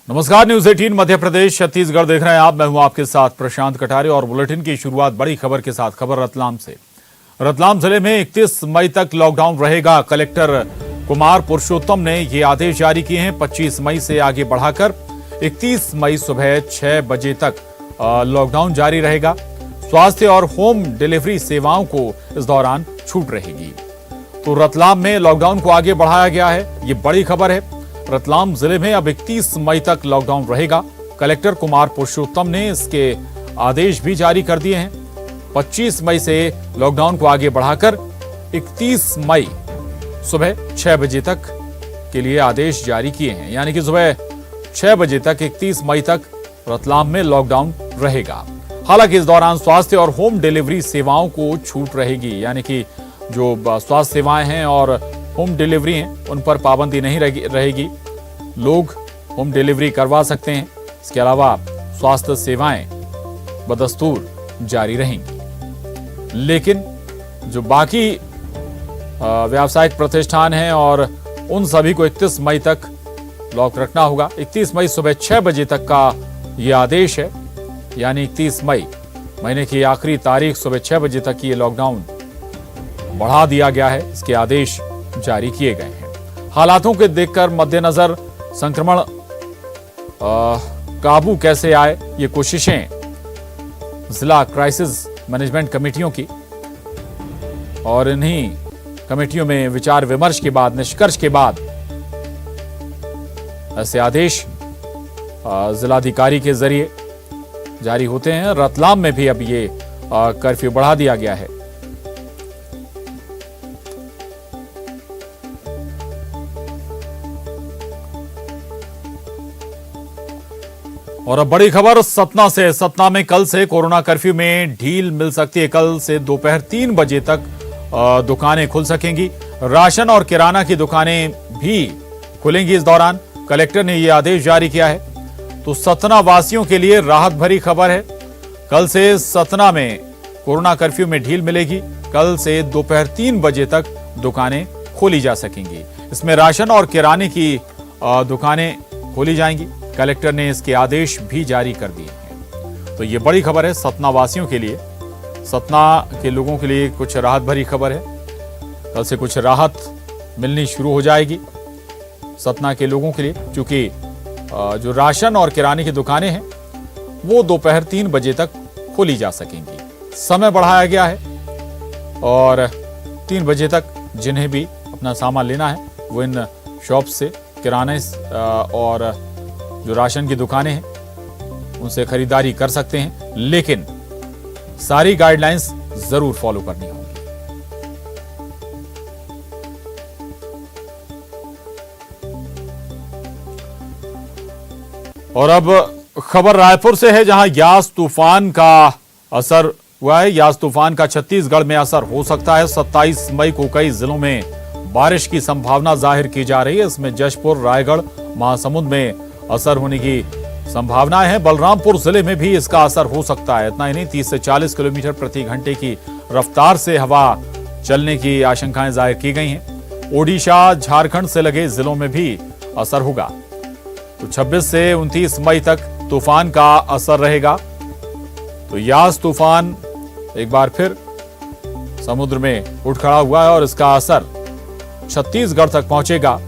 नमस्कार, न्यूज 18 मध्य प्रदेश छत्तीसगढ़ देख रहे हैं आप। मैं हूं आपके साथ प्रशांत कटारे और बुलेटिन की शुरुआत बड़ी खबर के साथ। खबर रतलाम से। रतलाम जिले में 31 मई तक लॉकडाउन रहेगा। कलेक्टर कुमार पुरुषोत्तम ने ये आदेश जारी किए हैं। 25 मई से आगे बढ़ाकर 31 मई सुबह 6 बजे तक लॉकडाउन जारी रहेगा। स्वास्थ्य और होम डिलीवरी सेवाओं को इस दौरान छूट रहेगी। तो रतलाम में लॉकडाउन को आगे बढ़ाया गया है, ये बड़ी खबर है। रतलाम जिले में अब 31 मई तक लॉकडाउन रहेगा। कलेक्टर कुमार पुरुषोत्तम ने इसके आदेश भी जारी कर दिए हैं। 25 मई से लॉकडाउन को आगे बढ़ाकर 31 मई सुबह 6 बजे तक के लिए आदेश जारी किए हैं। यानी कि सुबह 6 बजे तक 31 मई तक रतलाम में लॉकडाउन रहेगा। हालांकि इस दौरान स्वास्थ्य और होम डिलीवरी सेवाओं को छूट रहेगी। यानी कि जो स्वास्थ्य सेवाएं हैं और होम डिलीवरी हैं उन पर पाबंदी नहीं रहेगी। लोग होम डिलीवरी करवा सकते हैं। इसके अलावा स्वास्थ्य सेवाएं बदस्तूर जारी रहेंगी। लेकिन जो बाकी व्यावसायिक प्रतिष्ठान हैं और उन सभी को 31 मई तक लॉक रखना होगा। 31 मई सुबह 6 बजे तक का ये आदेश है। यानी 31 मई महीने की आखिरी तारीख सुबह 6 बजे तक ये लॉकडाउन बढ़ा दिया गया है। इसके आदेश जारी किए गए हैं। हालातों के देखकर मद्देनजर संक्रमण काबू कैसे आए, ये कोशिशें जिला क्राइसिस मैनेजमेंट कमेटियों की, और इन्हीं कमेटियों में विचार विमर्श के बाद, निष्कर्ष के बाद ऐसे आदेश जिलाधिकारी के जरिए जारी होते हैं। रतलाम में भी अब ये कर्फ्यू बढ़ा दिया गया है। और अब बड़ी खबर सतना से। सतना में कल से कोरोना कर्फ्यू में ढील मिल सकती है। कल से दोपहर 3 बजे तक दुकानें खुल सकेंगी। राशन और किराना की दुकानें भी खुलेंगी। इस दौरान कलेक्टर ने यह आदेश जारी किया है। तो सतना वासियों के लिए राहत भरी खबर है। कल से सतना में कोरोना कर्फ्यू में ढील मिलेगी। कल से दोपहर 3 बजे तक दुकानें खोली जा सकेंगी। इसमें राशन और किराने की दुकानें खोली जाएंगी। कलेक्टर ने इसके आदेश भी जारी कर दिए हैं। तो ये बड़ी खबर है सतना वासियों के लिए। सतना के लोगों के लिए कुछ राहत भरी खबर है। कल से कुछ राहत मिलनी शुरू हो जाएगी सतना के लोगों के लिए, क्योंकि जो राशन और किराने की दुकानें हैं वो दोपहर 3 बजे तक खोली जा सकेंगी। समय बढ़ाया गया है और 3 बजे तक जिन्हें भी अपना सामान लेना है वो इन शॉप से, किराने और जो राशन की दुकानें हैं उनसे खरीदारी कर सकते हैं। लेकिन सारी गाइडलाइंस जरूर फॉलो करनी होगी। और अब खबर रायपुर से है, जहां यास तूफान का असर हुआ है। यास तूफान का छत्तीसगढ़ में असर हो सकता है। 27 मई को कई जिलों में बारिश की संभावना जाहिर की जा रही है। इसमें जशपुर, रायगढ़, महासमुंद में असर होने की संभावनाएं हैं। बलरामपुर जिले में भी इसका असर हो सकता है। इतना ही नहीं, 30 से 40 किलोमीटर प्रति घंटे की रफ्तार से हवा चलने की आशंकाएं जाहिर की गई हैं। ओडिशा, झारखंड से लगे जिलों में भी असर होगा। तो 26 से 29 मई तक तूफान का असर रहेगा। तो यास तूफान एक बार फिर समुद्र में उठ खड़ा हुआ है और इसका असर छत्तीसगढ़ तक पहुंचेगा।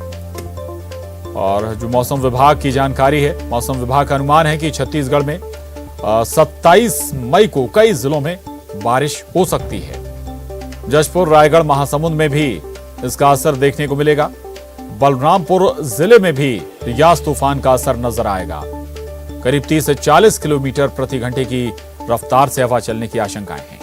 और जो मौसम विभाग की जानकारी है, मौसम विभाग का अनुमान है कि छत्तीसगढ़ में 27 मई को कई जिलों में बारिश हो सकती है। जशपुर, रायगढ़, महासमुंद में भी इसका असर देखने को मिलेगा। बलरामपुर जिले में भी यास तूफान का असर नजर आएगा। करीब 30 से 40 किलोमीटर प्रति घंटे की रफ्तार से हवा चलने की आशंकाएं हैं।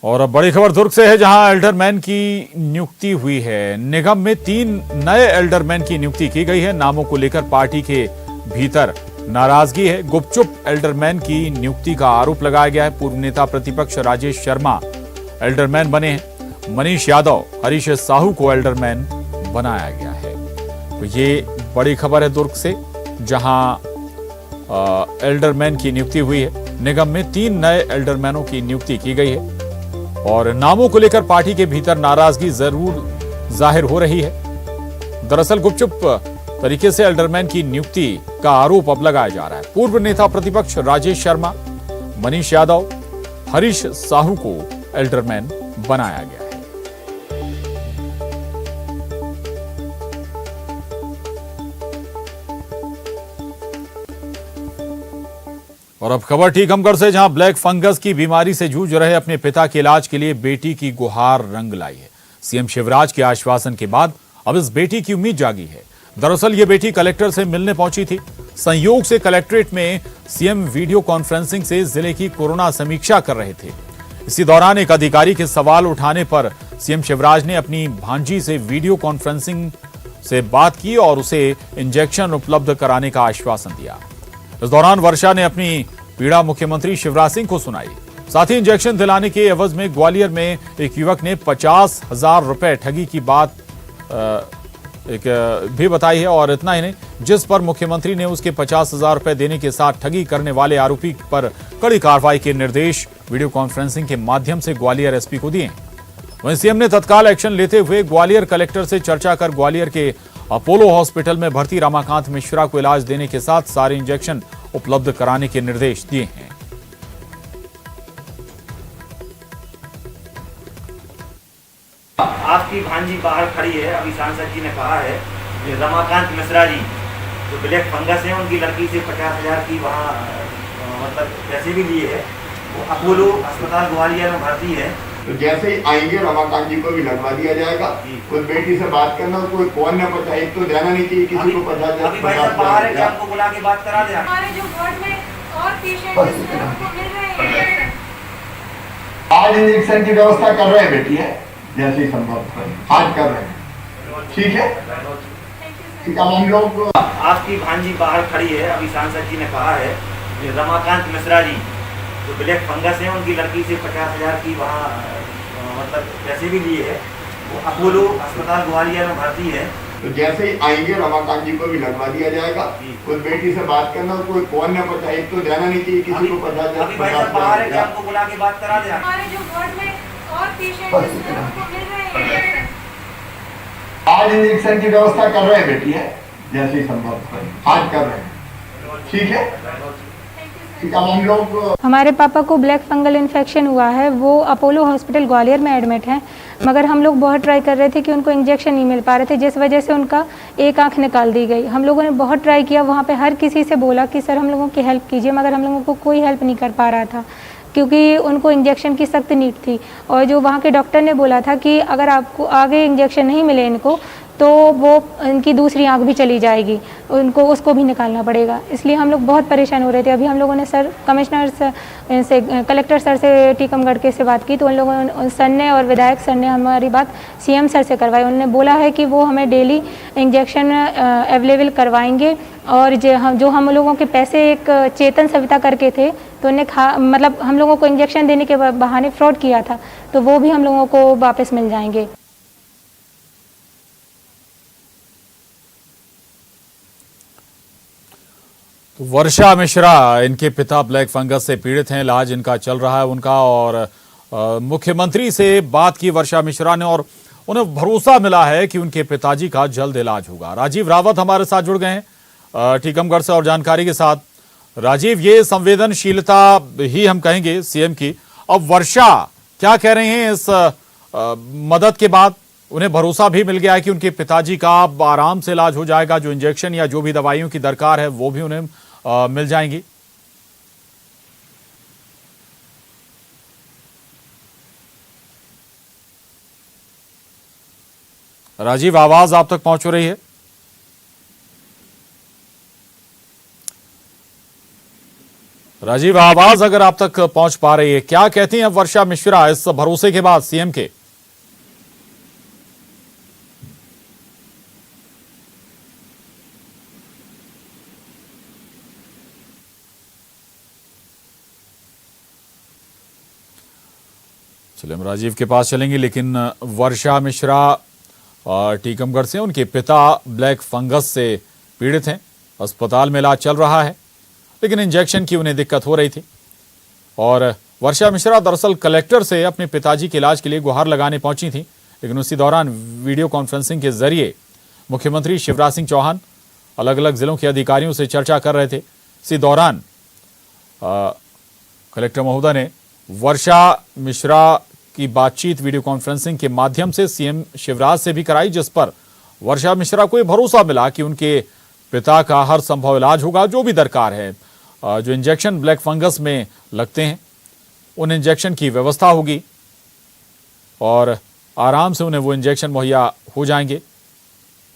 और अब बड़ी खबर दुर्ग से है, जहां एल्डरमैन की नियुक्ति हुई है। निगम में 3 नए एल्डरमैन की नियुक्ति की गई है। नामों को लेकर पार्टी के भीतर नाराजगी है। गुपचुप एल्डरमैन की नियुक्ति का आरोप लगाया गया है। पूर्व नेता प्रतिपक्ष राजेश शर्मा एल्डरमैन बने हैं। मनीष यादव, हरीश साहू को एल्डरमैन बनाया गया है। तो ये बड़ी खबर है दुर्ग से, जहां एल्डरमैन की नियुक्ति हुई है। निगम में 3 नए एल्डरमैनों की नियुक्ति की गई है। और नामों को लेकर पार्टी के भीतर नाराजगी जरूर जाहिर हो रही है। दरअसल गुपचुप तरीके से एल्डरमैन की नियुक्ति का आरोप अब लगाया जा रहा है। पूर्व नेता प्रतिपक्ष राजेश शर्मा, मनीष यादव, हरीश साहू को एल्डरमैन बनाया गया है। और अब खबर टीकमगढ़ से, जहां ब्लैक फंगस की बीमारी से जूझ रहे अपने पिता के इलाज के लिए बेटी की गुहार रंग लाई है। सीएम शिवराज के आश्वासन के बाद अब इस बेटी की उम्मीद जागी है। दरअसल ये बेटी कलेक्टर से मिलने पहुंची थी। संयोग से कलेक्ट्रेट में सीएम वीडियो कॉन्फ्रेंसिंग से जिले की कोरोना समीक्षा कर रहे थे। इसी दौरान एक अधिकारी के सवाल उठाने पर सीएम शिवराज ने अपनी भांजी से वीडियो कॉन्फ्रेंसिंग से बात की और उसे इंजेक्शन उपलब्ध कराने का आश्वासन दिया। इस दौरान वर्षा ने अपनी पीड़ा मुख्यमंत्री शिवराज सिंह को सुनाई। साथ ही इंजेक्शन दिलाने के एवज में ग्वालियर में एक युवक ने 50,000 रुपए ठगी की बात भी बताई है। और इतना ही नहीं, जिस पर मुख्यमंत्री ने उसके 50,000 रुपए देने के साथ ठगी करने वाले आरोपी पर कड़ी कार्रवाई के निर्देश वीडियो कॉन्फ्रेंसिंग के माध्यम से ग्वालियर एसपी को दिए। वहीं सीएम ने तत्काल एक्शन लेते हुए ग्वालियर कलेक्टर से चर्चा कर ग्वालियर के अपोलो हॉस्पिटल में भर्ती रमाकांत मिश्रा को इलाज देने के साथ सारे इंजेक्शन उपलब्ध कराने के निर्देश दिए हैं। आपकी भांजी बाहर खड़ी है, अभी सांसद जी ने कहा है कि रमाकांत मिश्रा जी जो ब्लैक फंगस है उनकी लड़की से 50,000 की वहाँ मतलब पैसे भी लिए है। वो अपोलो अस्पताल ग्वालियर में भर्ती है। तो जैसे ही आएंगे रमाकांत जी को भी लगवा दिया जाएगा। खुद बेटी से बात करना, कोई कौन न पता, एक तो देना नहीं चाहिए किसी को 50,000। अभी भाई साहब बाहर है, आपको बुला के बात करा दे। हमारे जो वार्ड में और पेशेंट उनको मिल रहे हैं। आज इंजेक्शन की व्यवस्था कर रहे हैं बेटी है, जैसे ही संभव आज कर रहे हैं। ठीक है, ठीक है। हम लोग आपकी भांजी बाहर खड़ी है, अभी सांसद जी ने कहा है कि रमाकांत मिश्रा जी जो ब्लैक फंगस है उनकी लड़की से 50,000 की वहाँ मतलब पैसे भी लिए है। वो अपोलो अस्पताल ग्वालियर में भर्ती है। तो जैसे ही आएंगे रमाकांत जी को भी लगवा दिया जाएगा। खुद बेटी से बात करना, कोई कौन न पता, एक तो देना नहीं चाहिए किसी को 50,000। अभी भाई साहब बाहर है, आपको बुला के बात करा दे। हमारे जो वार्ड में और पेशेंट उनको मिल रहे हैं। आज इंजेक्शन की व्यवस्था कर रहे हैं बेटी है, जैसे ही संभव आज कर रहे हैं। ठीक है, ठीक है। हम लोग हमारे पापा को ब्लैक फंगल इन्फेक्शन हुआ है, वो अपोलो हॉस्पिटल ग्वालियर में एडमिट हैं, मगर हम लोग बहुत ट्राई कर रहे थे कि उनको इंजेक्शन नहीं मिल पा रहे थे, जिस वजह से उनका एक आंख निकाल दी गई। हम लोगों ने बहुत ट्राई किया, वहाँ पे हर किसी से बोला कि सर हम लोगों की हेल्प कीजिए, मगर हम लोगों को कोई हेल्प नहीं कर पा रहा था क्योंकि उनको इंजेक्शन की सख्त नीड थी। और जो वहाँ के डॉक्टर ने बोला था कि अगर आपको आगे इंजेक्शन नहीं मिले इनको तो वो इनकी दूसरी आंख भी चली जाएगी, उनको उसको भी निकालना पड़ेगा। इसलिए हम लोग बहुत परेशान हो रहे थे। अभी हम लोगों ने सर कमिश्नर से कलेक्टर सर से टीकमगढ़ के से बात की, तो उन लोगों सर ने और विधायक सर ने हमारी बात सीएम सर से करवाई। उन्होंने बोला है कि वो हमें डेली इंजेक्शन अवेलेबल करवाएंगे। और जो हम लोगों के पैसे एक चेतन सविता करके थे, तो उन्हें मतलब हम लोगों को इंजेक्शन देने के बहाने फ्रॉड किया था, तो वो भी हम लोगों को वापस मिल जाएंगे। वर्षा मिश्रा, इनके पिता ब्लैक फंगस से पीड़ित हैं, इलाज इनका चल रहा है उनका। और मुख्यमंत्री से बात की वर्षा मिश्रा ने और उन्हें भरोसा मिला है कि उनके पिताजी का जल्द इलाज होगा। राजीव रावत हमारे साथ जुड़ गए हैं टीकमगढ़ से और जानकारी के साथ। राजीव, ये संवेदनशीलता ही हम कहेंगे सीएम की। अब वर्षा क्या कह रहे हैं इस मदद के बाद? उन्हें भरोसा भी मिल गया है कि उनके पिताजी का आराम से इलाज हो जाएगा, जो इंजेक्शन या जो भी दवाइयों की दरकार है वो भी उन्हें मिल जाएंगी। राजीव, आवाज आप तक पहुंच रही है? राजीव, आवाज अगर आप तक पहुंच पा रही है, क्या कहती हैं वर्षा मिश्रा इस भरोसे के बाद सीएम के? चलिए हम राजीव के पास चलेंगे, लेकिन वर्षा मिश्रा टीकमगढ़ से, उनके पिता ब्लैक फंगस से पीड़ित हैं, अस्पताल में इलाज चल रहा है, लेकिन इंजेक्शन की उन्हें दिक्कत हो रही थी और वर्षा मिश्रा दरअसल कलेक्टर से अपने पिताजी के इलाज के लिए गुहार लगाने पहुंची थी, लेकिन उसी दौरान वीडियो कॉन्फ्रेंसिंग के जरिए मुख्यमंत्री शिवराज सिंह चौहान अलग अलग जिलों के अधिकारियों से चर्चा कर रहे थे। इसी दौरान कलेक्टर महोदय ने वर्षा मिश्रा की बातचीत वीडियो कॉन्फ्रेंसिंग के माध्यम से सीएम शिवराज से भी कराई, जिस पर वर्षा मिश्रा को यह भरोसा मिला कि उनके पिता का हर संभव इलाज होगा, जो भी दरकार है। जो इंजेक्शन ब्लैक फंगस में लगते हैं उन इंजेक्शन की व्यवस्था होगी और आराम से उन्हें वो इंजेक्शन मुहैया हो जाएंगे।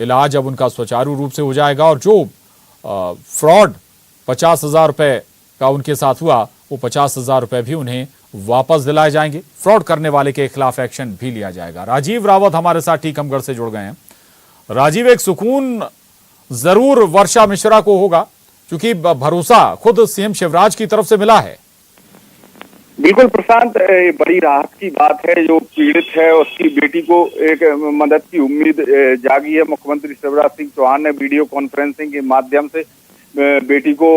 इलाज अब उनका सुचारू रूप से हो जाएगा और जो फ्रॉड 50,000 रुपए का उनके साथ हुआ वो 50,000 रुपए भी उन्हें वापस दिलाए जाएंगे। फ्रॉड करने वाले के खिलाफ एक्शन भी लिया जाएगा। राजीव रावत हमारे साथ टीकमगढ़ से जुड़ गए हैं। राजीव, एक सुकून जरूर वर्षा मिश्रा को होगा क्योंकि भरोसा खुद सीएम शिवराज की तरफ से मिला है। बिल्कुल प्रशांत, बड़ी राहत की बात है। जो पीड़ित है उसकी बेटी को एक मदद की उम्मीद जागी है। मुख्यमंत्री शिवराज सिंह चौहान ने वीडियो कॉन्फ्रेंसिंग के माध्यम से बेटी को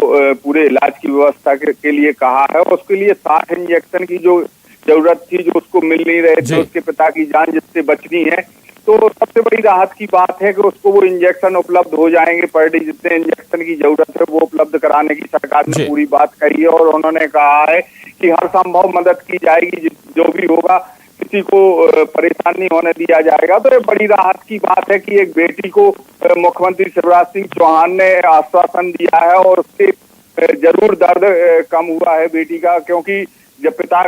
पूरे इलाज की व्यवस्था के लिए कहा है। उसके लिए 60 इंजेक्शन की जो जरूरत थी, जो उसको मिल नहीं रहे थे, उसके पिता की जान जिससे बचनी है, तो सबसे बड़ी राहत की बात है कि उसको वो इंजेक्शन उपलब्ध हो जाएंगे। पर डे जितने इंजेक्शन की जरूरत है वो उपलब्ध कराने की सरकार ने पूरी बात कही है और उन्होंने कहा है कि हर संभव मदद की जाएगी, जो भी होगा, किसी को परेशानी होने दिया जाएगा। तो ये बड़ी राहत की बात है कि एक बेटी को मुख्यमंत्री शिवराज सिंह चौहान ने आश्वासन दिया है और उससे जरूर दर्द कम हुआ है बेटी का, क्योंकि जब पिता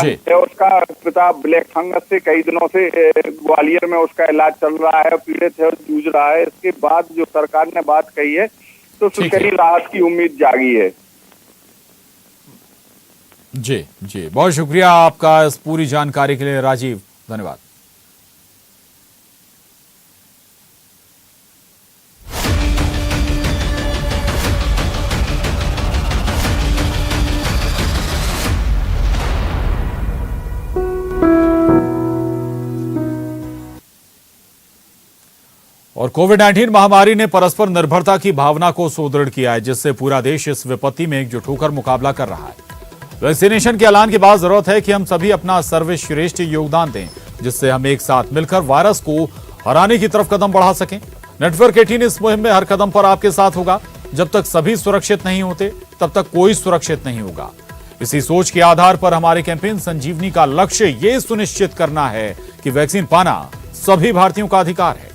है उसका पिता ब्लैक फंगस से कई दिनों से ग्वालियर में उसका इलाज चल रहा है, पीड़ित है, जूझ रहा है। इसके बाद जो सरकार ने बात कही है तो कई राहत की उम्मीद जागी है। जी, बहुत शुक्रिया आपका इस पूरी जानकारी के लिए राजीव, धन्यवाद। और कोविड-19 महामारी ने परस्पर निर्भरता की भावना को सुदृढ़ किया है, जिससे पूरा देश इस विपत्ति में एकजुट होकर मुकाबला कर रहा है। वैक्सीनेशन के ऐलान के बाद जरूरत है कि हम सभी अपना सर्वश्रेष्ठ योगदान दें, जिससे हम एक साथ मिलकर वायरस को हराने की तरफ कदम बढ़ा सकें। नेटवर्क 18 इस मुहिम में हर कदम पर आपके साथ होगा। जब तक सभी सुरक्षित नहीं होते तब तक कोई सुरक्षित नहीं होगा। इसी सोच के आधार पर हमारे कैंपेन संजीवनी का लक्ष्य ये सुनिश्चित करना है कि वैक्सीन पाना सभी भारतीयों का अधिकार है।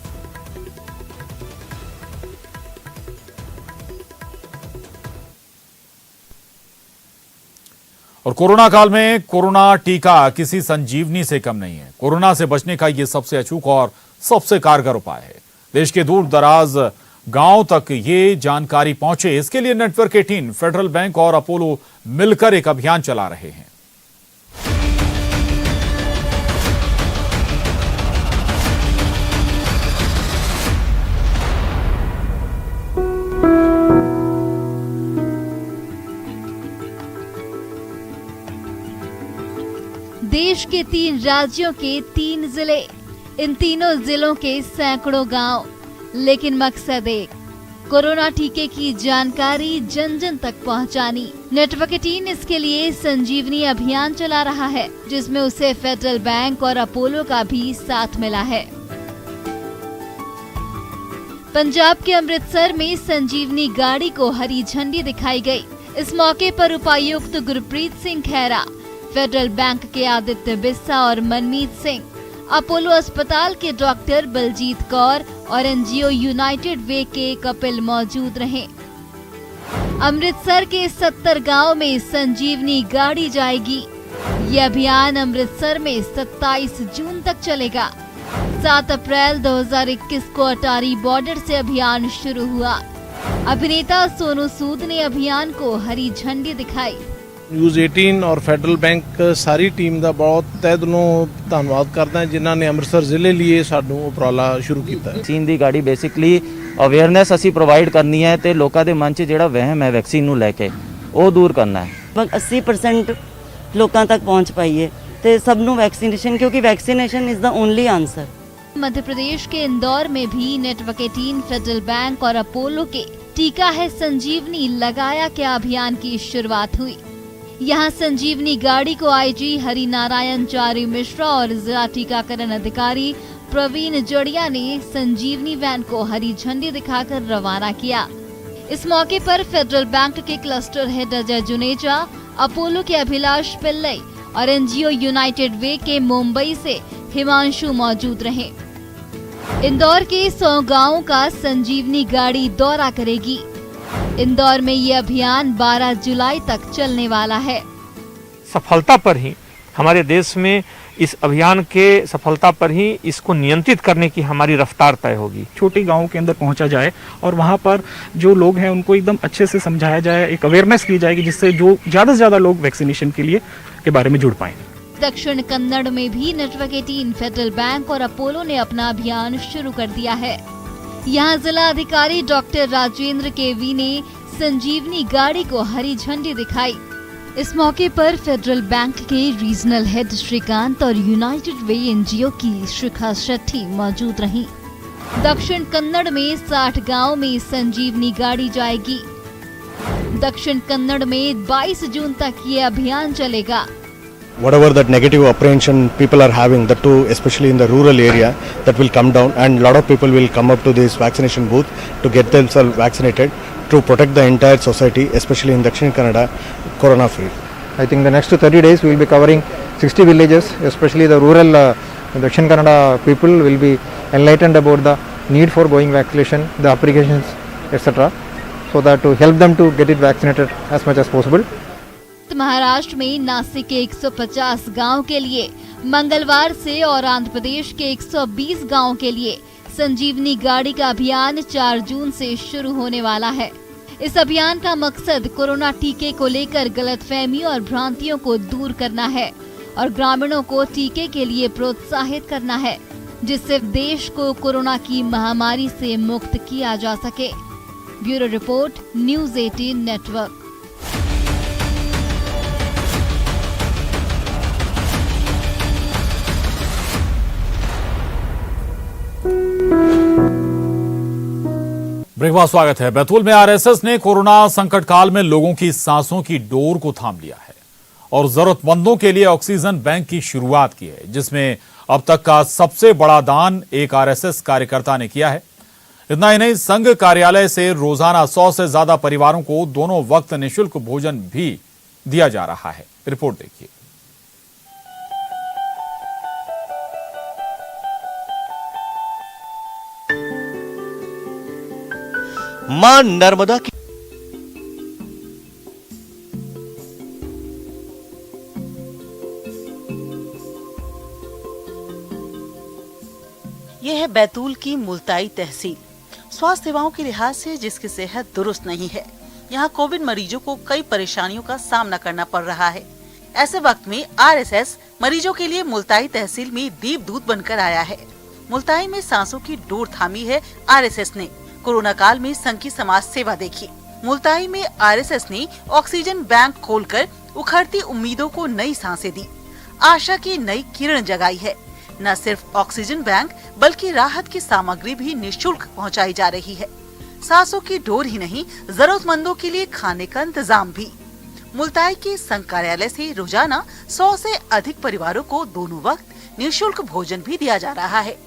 और कोरोना काल में कोरोना टीका किसी संजीवनी से कम नहीं है। कोरोना से बचने का ये सबसे अचूक और सबसे कारगर उपाय है। देश के दूर दराज गांव तक ये जानकारी पहुंचे, इसके लिए नेटवर्क 18, फेडरल बैंक और अपोलो मिलकर एक अभियान चला रहे हैं। देश के 3 राज्यों के 3 जिले, इन तीनों जिलों के सैकड़ों गांव, लेकिन मकसद एक, कोरोना टीके की जानकारी जन जन तक पहुंचानी। नेटवर्क 18 इसके लिए संजीवनी अभियान चला रहा है, जिसमें उसे फेडरल बैंक और अपोलो का भी साथ मिला है। पंजाब के अमृतसर में संजीवनी गाड़ी को हरी झंडी दिखाई गई। इस मौके पर उपायुक्त गुरप्रीत सिंह खैरा, फेडरल बैंक के आदित्य बिस्सा और मनमीत सिंह, अपोलो अस्पताल के डॉक्टर बलजीत कौर और एनजीओ यूनाइटेड वे के कपिल मौजूद रहे। अमृतसर के 70 गांव में संजीवनी गाड़ी जाएगी। ये अभियान अमृतसर में 27 जून तक चलेगा। 7 अप्रैल 2021 को अटारी बॉर्डर से अभियान शुरू हुआ। अभिनेता सोनू सूद ने अभियान को हरी झंडी दिखाई। न्यूज़ 18 और ਫੈਡਰਲ ਬੈਂਕ ਸਾਰੀ ਟੀਮ ਦਾ ਬਹੁਤ ਤਹਿ ਦਿਲੋਂ ਧੰਨਵਾਦ ਕਰਦਾ ਹਾਂ, ਜਿਨ੍ਹਾਂ ਨੇ ਅੰਮ੍ਰਿਤਸਰ ਜ਼ਿਲ੍ਹੇ ਲਈ ਸਾਨੂੰ ਉਪਰਾਲਾ ਸ਼ੁਰੂ ਕੀਤਾ ਹੈ। ਵੈਕਸੀਨ ਦੀ ਗਾੜੀ ਬੇਸਿਕਲੀ ਅਵੇਅਰਨੈਸ ਅਸੀਂ ਪ੍ਰੋਵਾਈਡ ਕਰਨੀ ਹੈ ਤੇ ਲੋਕਾਂ ਦੇ ਮਨ 'ਚ ਜਿਹੜਾ ਵਹਿਮ ਹੈ ਵੈਕਸੀਨ ਨੂੰ ਲੈ ਕੇ ਉਹ ਦੂਰ ਕਰਨਾ ਹੈ। 80% ਲੋਕਾਂ ਤੱਕ ਪਹੁੰਚ ਪਾਈਏ ਤੇ ਸਭ ਨੂੰ ਵੈਕਸੀਨੇਸ਼ਨ, ਕਿਉਂਕਿ vaccination is the only ਆंसर। Madhya Pradesh के इंदौर में भी नेटवर्क 18, फेडरल बैंक और अपोलो के टीका है संजीवनी लगाया क्या अभियान की शुरुआत हुई। यहाँ संजीवनी गाड़ी को आईजी हरिनारायण चारी मिश्रा और जिला टीकाकरण अधिकारी प्रवीण जड़िया ने संजीवनी वैन को हरी झंडी दिखाकर रवाना किया। इस मौके पर फेडरल बैंक के cluster head Ajay Juneja, Apollo के अभिलाष पिल्लई और एनजीओ यूनाइटेड वे के मुंबई से हिमांशु मौजूद रहे। इंदौर के 100 गांवों का संजीवनी गाड़ी दौरा करेगी। इंदौर में ये अभियान 12 जुलाई तक चलने वाला है। सफलता पर ही हमारे देश में इस अभियान के सफलता पर ही इसको नियंत्रित करने की हमारी रफ्तार तय होगी। छोटे गांवों के अंदर पहुंचा जाए और वहां पर जो लोग हैं उनको एकदम अच्छे से समझाया जाए, एक अवेयरनेस की जाएगी जिससे जो ज्यादा से ज्यादा लोग वैक्सीनेशन के लिए के बारे में जुड़ पाएं। दक्षिण कन्नड़ में भी नेटवर्क 18 फेडरल बैंक और अपोलो ने अपना अभियान शुरू कर दिया है। यहाँ जिला अधिकारी डॉक्टर राजेंद्र केवी ने संजीवनी गाड़ी को हरी झंडी दिखाई। इस मौके पर फेडरल बैंक के रीजनल हेड श्रीकांत और यूनाइटेड वे एनजीओ की शिखा शेट्टी मौजूद रहीं। दक्षिण कन्नड़ में 60 गांव में संजीवनी गाड़ी जाएगी। दक्षिण कन्नड़ में 22 जून तक ये अभियान चलेगा। Whatever that negative apprehension people are having, that too especially in the rural area, that will come down, and a lot of people will come up to this vaccination booth to get themselves vaccinated to protect the entire society, especially in Dakshin Kannada, corona free. I think the next 30 days we will be covering 60 villages, especially the rural Dakshin Kannada people will be enlightened about the need for going vaccination, the applications, etc. so that to help them to get it vaccinated as much as possible. Maharashtra में नासिक के 150 गांव के लिए मंगलवार से और आंध्र प्रदेश के 120 गांव के लिए संजीवनी गाड़ी का अभियान 4 जून से शुरू होने वाला है। इस अभियान का मकसद कोरोना टीके को लेकर गलतफहमी और भ्रांतियों को दूर करना है और ग्रामीणों को टीके के लिए प्रोत्साहित करना है, जिससे देश को कोरोना की महामारी से मुक्त किया जा सके। Bureau report, news 18 network. Breakfast स्वागत है। बैतूल में आरएसएस ने कोरोना संकट काल में लोगों की सांसों की डोर को थाम लिया है और जरूरतमंदों के लिए ऑक्सीजन बैंक की शुरुआत की है, जिसमें अब तक का सबसे बड़ा दान एक आरएसएस कार्यकर्ता ने किया है। इतना ही नहीं, संघ कार्यालय से रोजाना 100 से ज्यादा परिवारों को दोनों वक्त निःशुल्क भोजन भी दिया जा रहा है। रिपोर्ट देखिए। मां नर्मदा की यह है बैतूल की मुल्ताई तहसील। स्वास्थ्य सेवाओं के लिहाज से जिसकी सेहत दुरुस्त नहीं है, यहाँ कोविड मरीजों को कई परेशानियों का सामना करना पड़ रहा है। ऐसे वक्त में आरएसएस मरीजों के लिए मुल्ताई तहसील में दीपदूत बनकर आया है। मुल्ताई में सांसों की डोर थामी है आरएसएस ने। कोरोना काल में संघ की समाज सेवा देखी। मुल्ताई में आरएसएस ने ऑक्सीजन बैंक खोलकर उखड़ती उम्मीदों को नई सांसें दी, आशा की नई किरण जगाई है। न सिर्फ ऑक्सीजन बैंक बल्कि राहत की सामग्री भी निःशुल्क पहुंचाई जा रही है। सांसों की डोर ही नहीं, जरूरतमंदों के लिए खाने का इंतजाम भी। मुल्ताई के संघ कार्यालय से रोजाना 100 से अधिक परिवारों को दोनों वक्त निःशुल्क भोजन भी दिया जा रहा है।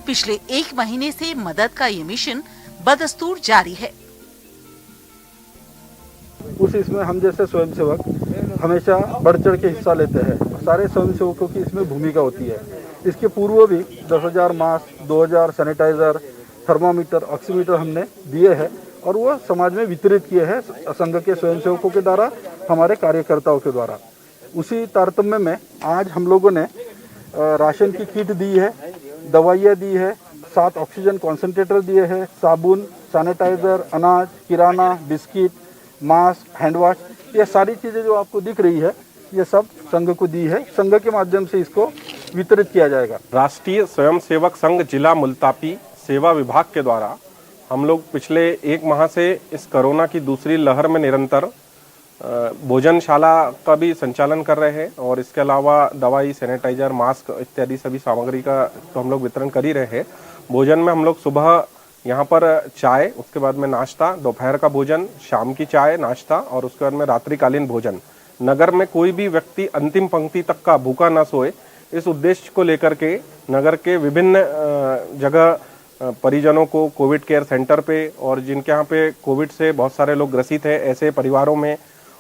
पिछले 1 महीने से मदद का ये मिशन बदस्तूर जारी है। इसमें हम जैसे स्वयंसेवक हमेशा बढ़ चढ़ के हिस्सा लेते हैं। सारे स्वयंसेवकों की इसमें भूमिका होती है। इसके पूर्व भी 10,000 मास्क, 2,000 सैनिटाइजर, थर्मामीटर, ऑक्सीमीटर हमने दिए हैं और वो समाज में वितरित किए हैं संघ के स्वयंसेवकों के द्वारा, हमारे कार्यकर्ताओं के द्वारा। उसी तारतम्य में आज हम लोगों ने राशन की किट दी है, दवाइयाँ दी है, 7 ऑक्सीजन कॉन्सेंट्रेटर दिए हैं, साबुन, सैनिटाइजर, अनाज, किराना, बिस्किट, मास्क, हैंड वॉश, ये सारी चीज़ें जो आपको दिख रही है ये सब संघ को दी है। संघ के माध्यम से इसको वितरित किया जाएगा। राष्ट्रीय स्वयंसेवक संघ जिला मुल्तापी सेवा विभाग के द्वारा हम लोग पिछले 1 माह से इस कोरोना की दूसरी लहर में निरंतर भोजनशाला का भी संचालन कर रहे हैं और इसके अलावा दवाई, सैनिटाइजर, मास्क इत्यादि सभी सामग्री का तो हम लोग वितरण कर ही रहे हैं। भोजन में हम लोग सुबह यहाँ पर चाय, उसके बाद में नाश्ता, दोपहर का भोजन, शाम की चाय, नाश्ता और उसके बाद में रात्रिकालीन भोजन नगर में कोई भी व्यक्ति अंतिम पंक्ति तक का भूखा ना सोए, इस उद्देश्य को लेकर के नगर के विभिन्न जगह परिजनों को कोविड केयर सेंटर पे और जिनके यहाँ पे कोविड से बहुत सारे लोग ग्रसित हैं, ऐसे परिवारों में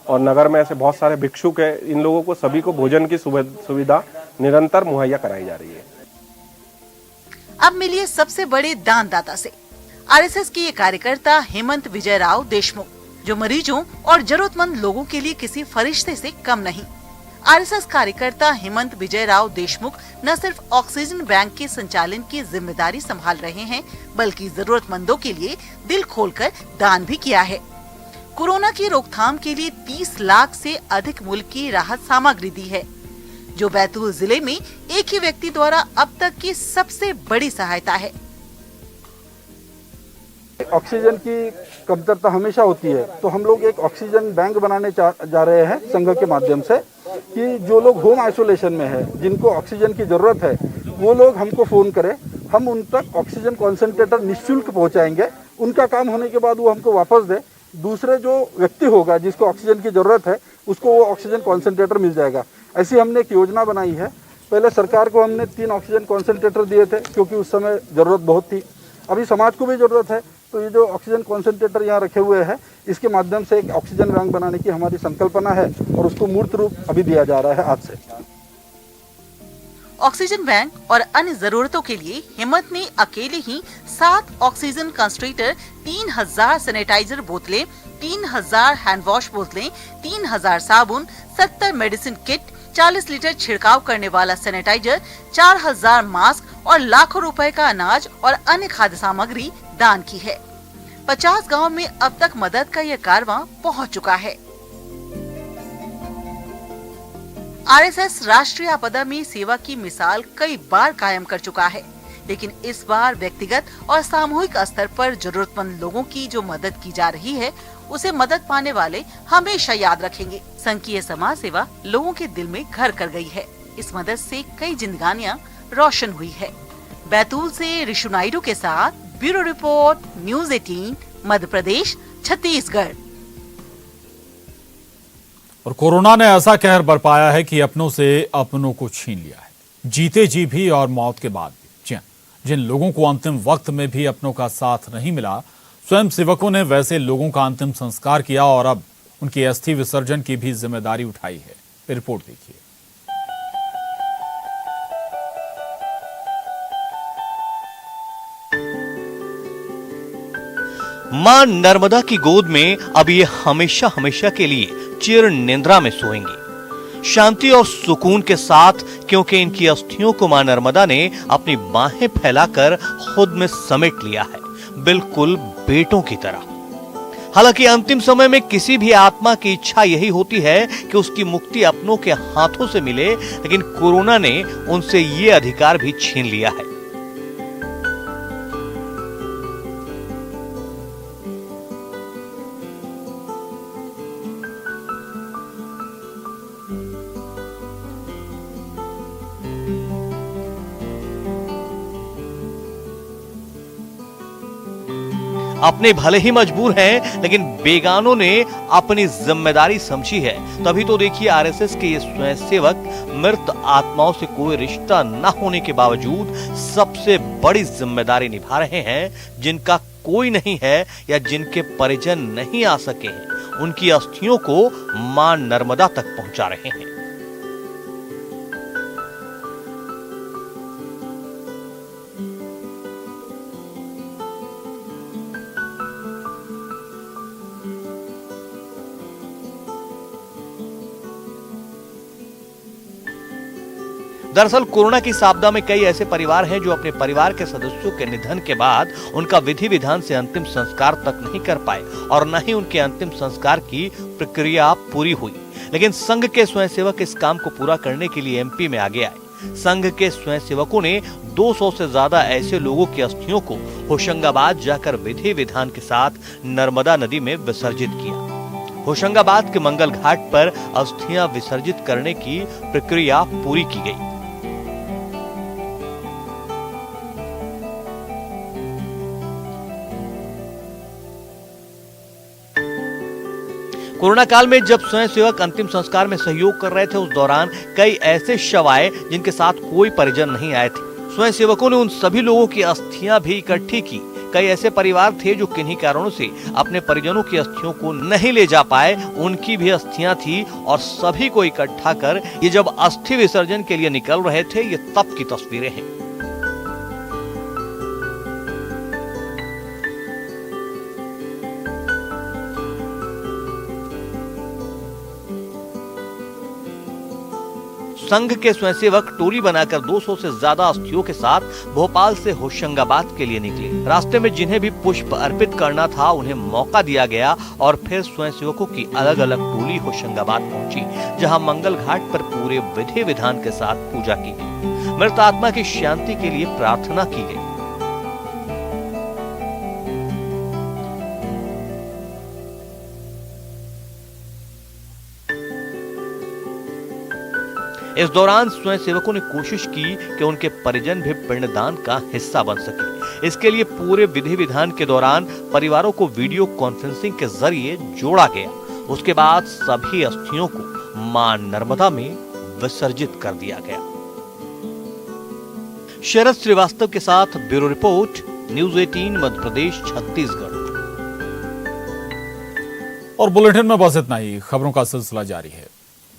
और नगर में ऐसे बहुत सारे भिक्षुक हैं, इन लोगों को सभी को भोजन की सुविधा निरंतर मुहैया कराई जा रही है। अब मिलिए सबसे बड़े दानदाता से। आरएसएस के ये कार्यकर्ता हेमंत विजय राव देशमुख, जो मरीजों और जरूरतमंद लोगों के लिए किसी फरिश्ते से कम नहीं। आरएसएस कार्यकर्ता हेमंत विजय राव देशमुख न सिर्फ ऑक्सीजन बैंक के संचालन की जिम्मेदारी संभाल रहे हैं, बल्कि जरूरतमंदों के लिए दिल खोलकर दान भी किया है। कोरोना की रोकथाम के लिए 30 लाख से अधिक मूल्य की राहत सामग्री दी है, जो बैतूल जिले में एक ही व्यक्ति द्वारा अब तक की सबसे बड़ी सहायता है। ऑक्सीजन की कमतरता हमेशा होती है, तो हम लोग एक ऑक्सीजन बैंक बनाने जा रहे हैं संघ के माध्यम से, कि जो लोग होम आइसोलेशन में है, जिनको ऑक्सीजन की जरूरत है, वो लोग हमको फोन करें, हम उन तक ऑक्सीजन कॉन्सेंट्रेटर निःशुल्क पहुंचाएंगे। उनका काम होने के बाद वो हमको वापस दे, दूसरे जो व्यक्ति होगा जिसको ऑक्सीजन की जरूरत है, उसको वो ऑक्सीजन कॉन्सेंट्रेटर मिल जाएगा। ऐसी हमने एक योजना बनाई है। पहले सरकार को हमने 3 ऑक्सीजन कॉन्सेंट्रेटर दिए थे, क्योंकि उस समय जरूरत बहुत थी। अभी समाज को भी जरूरत है, तो ये जो ऑक्सीजन कॉन्सेंट्रेटर यहाँ रखे हुए हैं, इसके माध्यम से एक ऑक्सीजन बैंक बनाने की हमारी संकल्पना है और उसको मूर्त रूप अभी दिया जा रहा है आज से। ऑक्सीजन बैंक और अन्य जरूरतों के लिए हिम्मत ने अकेले ही 7 ऑक्सीजन कंसंट्रेटर, 3000 सैनिटाइजर बोतलें, 3000 हैंड वॉश बोतलें, 3000 साबुन, 70 मेडिसिन किट, 40 लीटर छिड़काव करने वाला सैनिटाइजर, 4000 मास्क और लाखों रुपए का अनाज और अन्य खाद्य सामग्री दान की है। 50 गांव में अब तक मदद का यह कारवां पहुंच चुका है। आरएसएस राष्ट्रीय आपदा में सेवा की मिसाल कई बार कायम कर चुका है, लेकिन इस बार व्यक्तिगत और सामूहिक स्तर पर जरूरतमंद लोगों की जो मदद की जा रही है, उसे मदद पाने वाले हमेशा याद रखेंगे। संघ की समाज सेवा लोगों के दिल में घर कर गई है। इस मदद से कई जिंदगानियां रोशन हुई है। बैतूल से ऋषु नायडू के साथ bureau report, news 18, Madhya Pradesh, Chhattisgarh. और कोरोना ने ऐसा कहर बरपाया है कि अपनों से अपनों को छीन लिया है, जीते जी भी और मौत के बाद भी। जिन लोगों को अंतिम वक्त में भी अपनों का साथ नहीं मिला, स्वयं सेवकों ने वैसे लोगों का अंतिम संस्कार किया और अब उनकी अस्थि विसर्जन की भी जिम्मेदारी उठाई है। रिपोर्ट देखिए। मां नर्मदा की गोद में अब ये हमेशा हमेशा के लिए चिर निद्रा में सोएंगी, शांति और सुकून के साथ, क्योंकि इनकी अस्थियों को मां नर्मदा ने अपनी बाहें फैलाकर खुद में समेट लिया है, बिल्कुल बेटों की तरह। हालांकि अंतिम समय में किसी भी आत्मा की इच्छा यही होती है कि उसकी मुक्ति अपनों के हाथों से मिले, लेकिन कोरोना ने उनसे ये अधिकार भी छीन लिया है। अपने भले ही मजबूर हैं, लेकिन बेगानों ने अपनी जिम्मेदारी समझी है। तभी तो देखिए आरएसएस के ये स्वयंसेवक मृत आत्माओं से कोई रिश्ता न होने के बावजूद सबसे बड़ी जिम्मेदारी निभा रहे हैं। जिनका कोई नहीं है या जिनके परिजन नहीं आ सके हैं, उनकी अस्थियों को मां नर्मदा तक पहुंचा रहे हैं। दरअसल कोरोना की इस आपदा में कई ऐसे परिवार हैं जो अपने परिवार के सदस्यों के निधन के बाद उनका विधि विधान से अंतिम संस्कार तक नहीं कर पाए और न ही उनके अंतिम संस्कार की प्रक्रिया पूरी हुई। लेकिन संघ के स्वयंसेवक इस काम को पूरा करने के लिए एमपी में आगे आए। संघ के स्वयंसेवकों ने 200 से ज्यादा ऐसे लोगों की अस्थियों को होशंगाबाद जाकर विधि विधान के साथ नर्मदा नदी में विसर्जित किया। होशंगाबाद के मंगल घाट पर अस्थियां विसर्जित करने की प्रक्रिया पूरी की गई। कोरोना काल में जब स्वयंसेवक अंतिम संस्कार में सहयोग कर रहे थे, उस दौरान कई ऐसे शव आए जिनके साथ कोई परिजन नहीं आए थे। स्वयंसेवकों ने उन सभी लोगों की अस्थियां भी इकट्ठी की। कई ऐसे परिवार थे जो किन्हीं कारणों से अपने परिजनों की अस्थियों को नहीं ले जा पाए, उनकी भी अस्थियां थी और सभी को इकट्ठा कर ये जब अस्थि विसर्जन के लिए निकल रहे थे, ये तब की तस्वीरें हैं। संघ के स्वयंसेवक टोली बनाकर 200 से ज्यादा अस्थियों के साथ भोपाल से होशंगाबाद के लिए निकले। रास्ते में जिन्हें भी पुष्प अर्पित करना था, उन्हें मौका दिया गया और फिर स्वयंसेवकों की अलग अलग टोली होशंगाबाद पहुंची, जहां मंगल घाट पर पूरे विधि विधान के साथ पूजा की गई। मृत आत्मा की शांति के लिए प्रार्थना की गई। इस दौरान स्वयंसेवकों ने कोशिश की कि उनके परिजन भी पिंडदान का हिस्सा बन सके। इसके लिए पूरे विधि विधान के दौरान परिवारों को वीडियो कॉन्फ्रेंसिंग के जरिए जोड़ा गया। उसके बाद सभी अस्थियों को मां नर्मदा में विसर्जित कर दिया गया। शरद श्रीवास्तव के साथ bureau report, news 18 Madhya Pradesh, Chhattisgarh. और बुलेटिन में बस इतना ही। खबरों का सिलसिला जारी है।